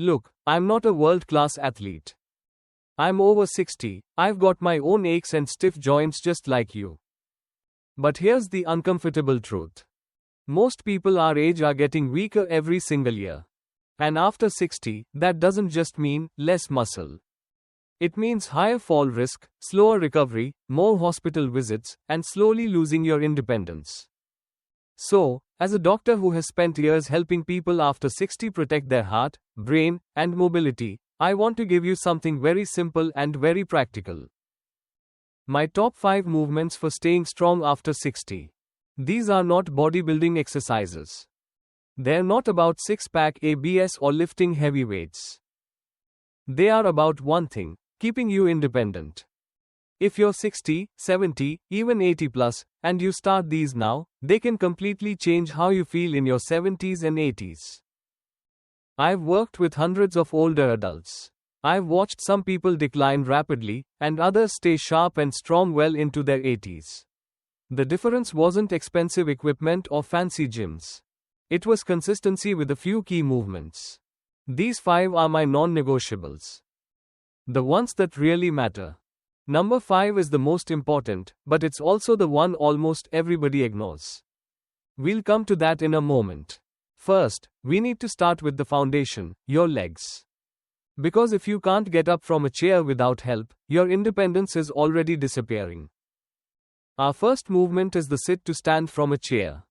Look, I'm not a world-class athlete. I'm over 60, I've got my own aches and stiff joints just like you. But here's the uncomfortable truth. Most people our age are getting weaker every single year. And after 60, that doesn't just mean less muscle. It means higher fall risk, slower recovery, more hospital visits, and slowly losing your independence. So, as a doctor who has spent years helping people after 60 protect their heart, brain, and mobility, I want to give you something very simple and very practical. My top 5 movements for staying strong after 60. These are not bodybuilding exercises. They're not about six-pack abs or lifting heavy weights. They are about one thing: keeping you independent. If you're 60, 70, even 80 plus, and you start these now, they can completely change how you feel in your 70s and 80s. I've worked with hundreds of older adults. I've watched some people decline rapidly, and others stay sharp and strong well into their 80s. The difference wasn't expensive equipment or fancy gyms. It was consistency with a few key movements. These 5 are my non-negotiables. The ones that really matter. Number 5 is the most important, but it's also the one almost everybody ignores. We'll come to that in a moment. First, we need to start with the foundation, your legs. Because if you can't get up from a chair without help, your independence is already disappearing. Our first movement is the sit to stand from a chair.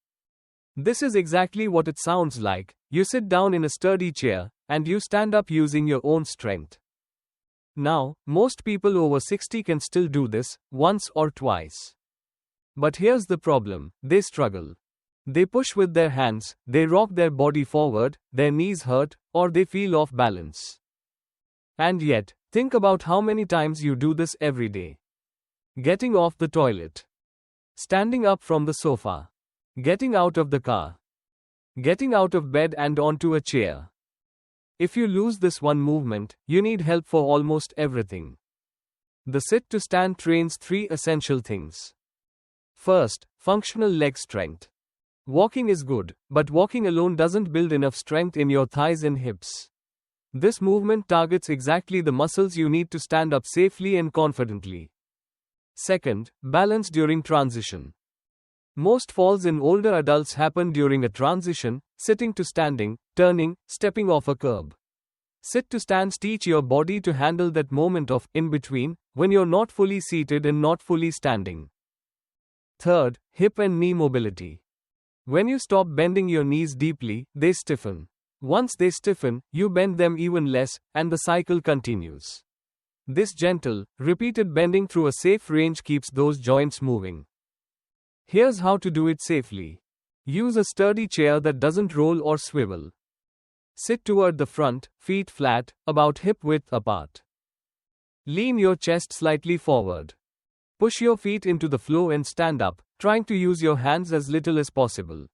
This is exactly what it sounds like. You sit down in a sturdy chair, and you stand up using your own strength. Now, most people over 60 can still do this, once or twice. But here's the problem: they struggle. They push with their hands, they rock their body forward, their knees hurt, or they feel off balance. And yet, think about how many times you do this every day. Getting off the toilet. Standing up from the sofa. Getting out of the car. Getting out of bed and onto a chair. If you lose this one movement, you need help for almost everything. The sit to stand trains 3 essential things. First, functional leg strength. Walking is good, but walking alone doesn't build enough strength in your thighs and hips. This movement targets exactly the muscles you need to stand up safely and confidently. Second, balance during transition. Most falls in older adults happen during a transition, sitting to standing, turning, stepping off a curb. Sit to stands teach your body to handle that moment of in between, when you're not fully seated and not fully standing. Third, hip and knee mobility. When you stop bending your knees deeply, they stiffen. Once they stiffen, you bend them even less, and the cycle continues. This gentle, repeated bending through a safe range keeps those joints moving. Here's how to do it safely. Use a sturdy chair that doesn't roll or swivel. Sit toward the front, feet flat, about hip width apart. Lean your chest slightly forward. Push your feet into the floor and stand up, trying to use your hands as little as possible.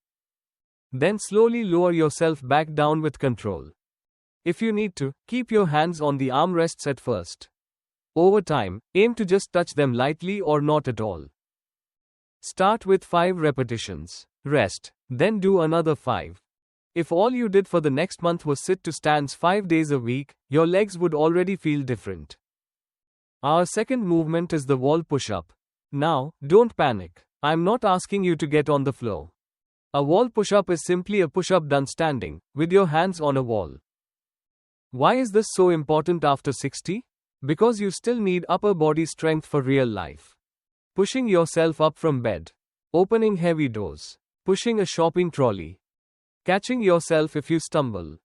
Then slowly lower yourself back down with control. If you need to, keep your hands on the armrests at first. Over time, aim to just touch them lightly or not at all. Start with 5 repetitions. Rest. Then do another 5. If all you did for the next month was sit to stands 5 days a week, your legs would already feel different. Our second movement is the wall push-up. Now, don't panic. I'm not asking you to get on the floor. A wall push-up is simply a push-up done standing, with your hands on a wall. Why is this so important after 60? Because you still need upper body strength for real life. Pushing yourself up from bed. Opening heavy doors. Pushing a shopping trolley. Catching yourself if you stumble.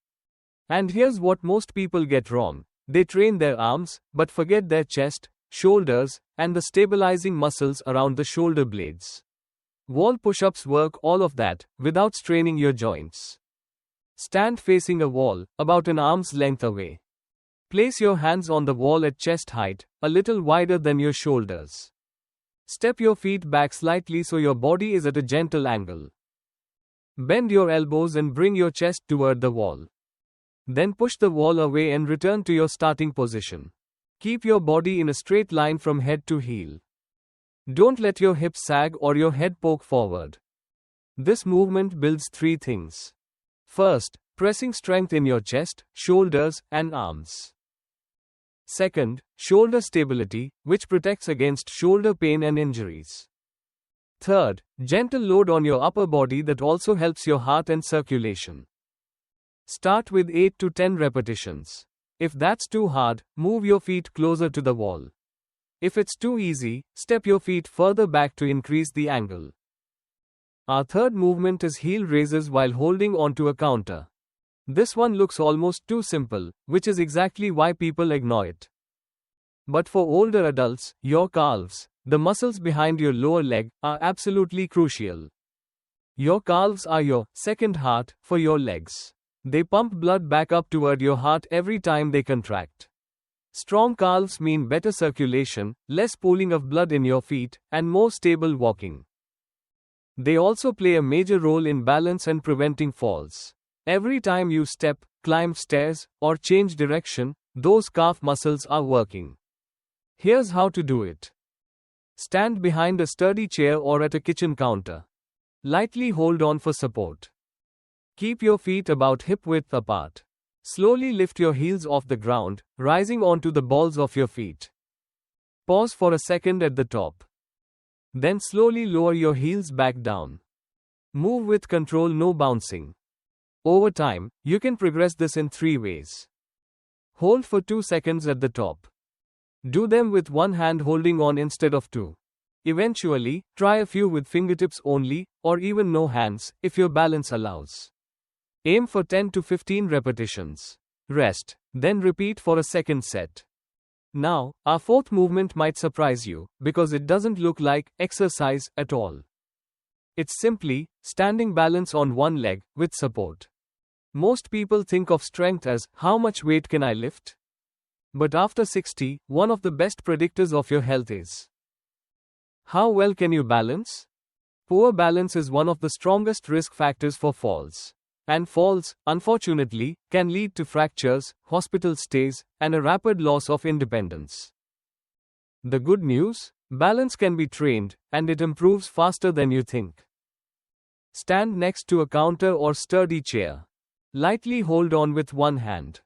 And here's what most people get wrong. They train their arms, but forget their chest, shoulders, and the stabilizing muscles around the shoulder blades. Wall push-ups work all of that, without straining your joints. Stand facing a wall, about an arm's length away. Place your hands on the wall at chest height, a little wider than your shoulders. Step your feet back slightly so your body is at a gentle angle. Bend your elbows and bring your chest toward the wall. Then push the wall away and return to your starting position. Keep your body in a straight line from head to heel. Don't let your hips sag or your head poke forward. This movement builds 3 things. First, pressing strength in your chest, shoulders, and arms. Second, shoulder stability, which protects against shoulder pain and injuries. Third, gentle load on your upper body that also helps your heart and circulation. Start with 8 to 10 repetitions. If that's too hard, move your feet closer to the wall. If it's too easy, step your feet further back to increase the angle. Our third movement is heel raises while holding onto a counter. This one looks almost too simple, which is exactly why people ignore it. But for older adults, your calves, the muscles behind your lower leg, are absolutely crucial. Your calves are your second heart for your legs. They pump blood back up toward your heart every time they contract. Strong calves mean better circulation, less pooling of blood in your feet, and more stable walking. They also play a major role in balance and preventing falls. Every time you step, climb stairs, or change direction, those calf muscles are working. Here's how to do it. Stand behind a sturdy chair or at a kitchen counter. Lightly hold on for support. Keep your feet about hip width apart. Slowly lift your heels off the ground, rising onto the balls of your feet. Pause for a second at the top. Then slowly lower your heels back down. Move with control, no bouncing. Over time, you can progress this in 3 ways. Hold for 2 seconds at the top. Do them with one hand holding on instead of 2. Eventually, try a few with fingertips only, or even no hands, if your balance allows. Aim for 10 to 15 repetitions. Rest, then repeat for a second set. Now, our fourth movement might surprise you, because it doesn't look like exercise at all. It's simply standing balance on one leg, with support. Most people think of strength as, how much weight can I lift? But after 60, one of the best predictors of your health is, how well can you balance? Poor balance is one of the strongest risk factors for falls. And falls, unfortunately, can lead to fractures, hospital stays, and a rapid loss of independence. The good news? Balance can be trained, and it improves faster than you think. Stand next to a counter or sturdy chair. Lightly hold on with one hand.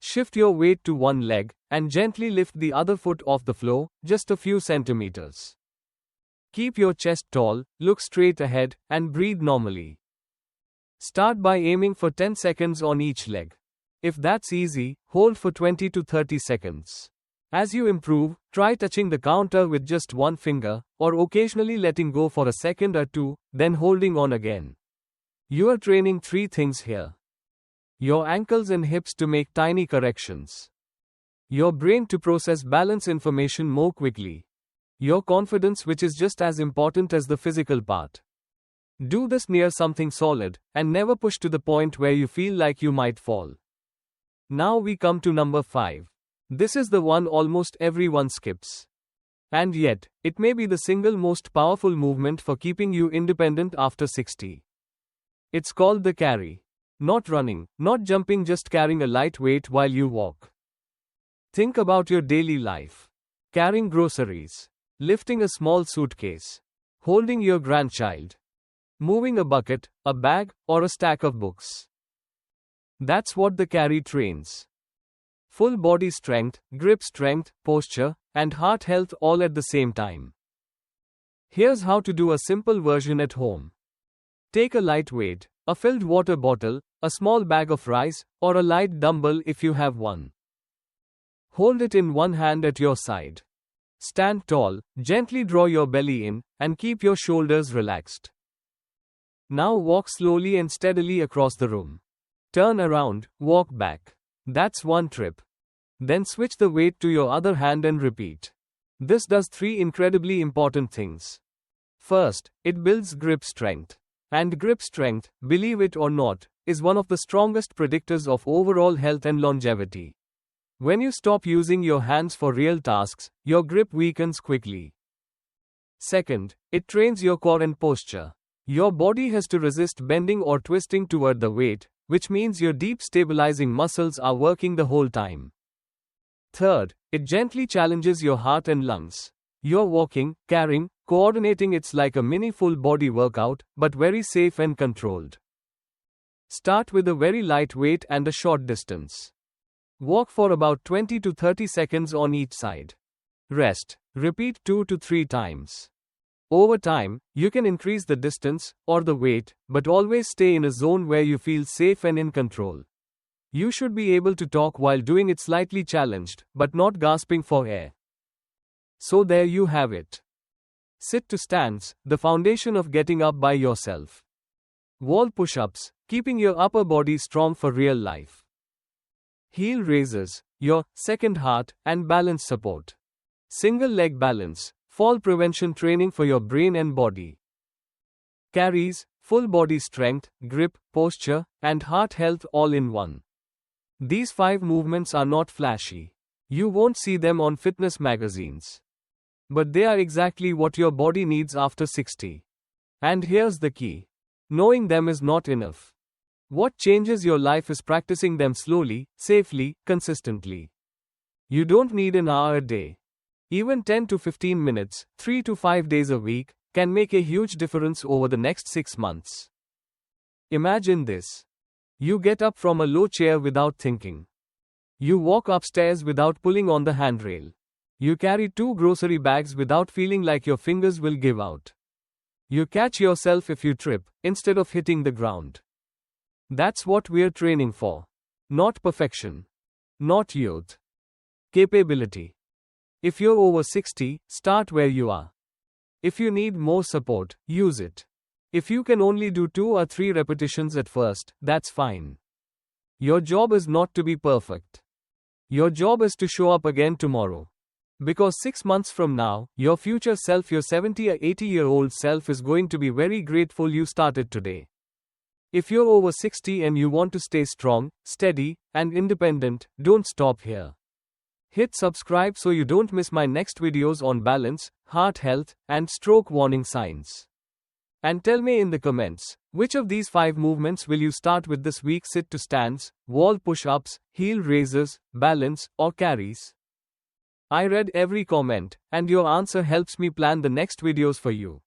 Shift your weight to one leg, and gently lift the other foot off the floor, just a few centimeters. Keep your chest tall, look straight ahead, and breathe normally. Start by aiming for 10 seconds on each leg. If that's easy, hold for 20 to 30 seconds. As you improve, try touching the counter with just one finger, or occasionally letting go for a second or 2, then holding on again. You are training 3 things here. Your ankles and hips to make tiny corrections. Your brain to process balance information more quickly. Your confidence, which is just as important as the physical part. Do this near something solid, and never push to the point where you feel like you might fall. Now we come to number 5. This is the one almost everyone skips. And yet, it may be the single most powerful movement for keeping you independent after 60. It's called the carry. Not running, not jumping, just carrying a light weight while you walk. Think about your daily life. Carrying groceries. Lifting a small suitcase. Holding your grandchild. Moving a bucket, a bag, or a stack of books. That's what the carry trains. Full body strength, grip strength, posture, and heart health all at the same time. Here's how to do a simple version at home. Take a light weight, a filled water bottle, a small bag of rice, or a light dumbbell if you have one. Hold it in one hand at your side. Stand tall, gently draw your belly in, and keep your shoulders relaxed. Now walk slowly and steadily across the room. Turn around, walk back. That's one trip. Then switch the weight to your other hand and repeat. This does 3 incredibly important things. First, it builds grip strength. And grip strength, believe it or not, is one of the strongest predictors of overall health and longevity. When you stop using your hands for real tasks, your grip weakens quickly. Second, it trains your core and posture. Your body has to resist bending or twisting toward the weight, which means your deep stabilizing muscles are working the whole time. Third, it gently challenges your heart and lungs. You're walking, carrying, coordinating. It's like a mini full body workout, but very safe and controlled. Start with a very light weight and a short distance. Walk for about 20 to 30 seconds on each side. Rest. Repeat 2 to 3 times. Over time, you can increase the distance or the weight, but always stay in a zone where you feel safe and in control. You should be able to talk while doing it, slightly challenged, but not gasping for air. So there you have it. Sit to stands, the foundation of getting up by yourself. Wall push-ups, keeping your upper body strong for real life. Heel raises, your second heart and balance support. Single leg balance, fall prevention training for your brain and body. Carries, full body strength, grip, posture, and heart health all in one. These 5 movements are not flashy. You won't see them on fitness magazines. But they are exactly what your body needs after 60. And here's the key. Knowing them is not enough. What changes your life is practicing them slowly, safely, consistently. You don't need an hour a day. Even 10 to 15 minutes, 3 to 5 days a week, can make a huge difference over the next 6 months. Imagine this. You get up from a low chair without thinking. You walk upstairs without pulling on the handrail. You carry 2 grocery bags without feeling like your fingers will give out. You catch yourself if you trip, instead of hitting the ground. That's what we're training for. Not perfection. Not youth. Capability. If you're over 60, start where you are. If you need more support, use it. If you can only do 2 or 3 repetitions at first, that's fine. Your job is not to be perfect. Your job is to show up again tomorrow. Because 6 months from now, your future self, your 70 or 80-year-old self, is going to be very grateful you started today. If you're over 60 and you want to stay strong, steady, and independent, don't stop here. Hit subscribe so you don't miss my next videos on balance, heart health, and stroke warning signs. And tell me in the comments, which of these 5 movements will you start with this week? Sit to stands, wall push-ups, heel raises, balance, or carries? I read every comment, and your answer helps me plan the next videos for you.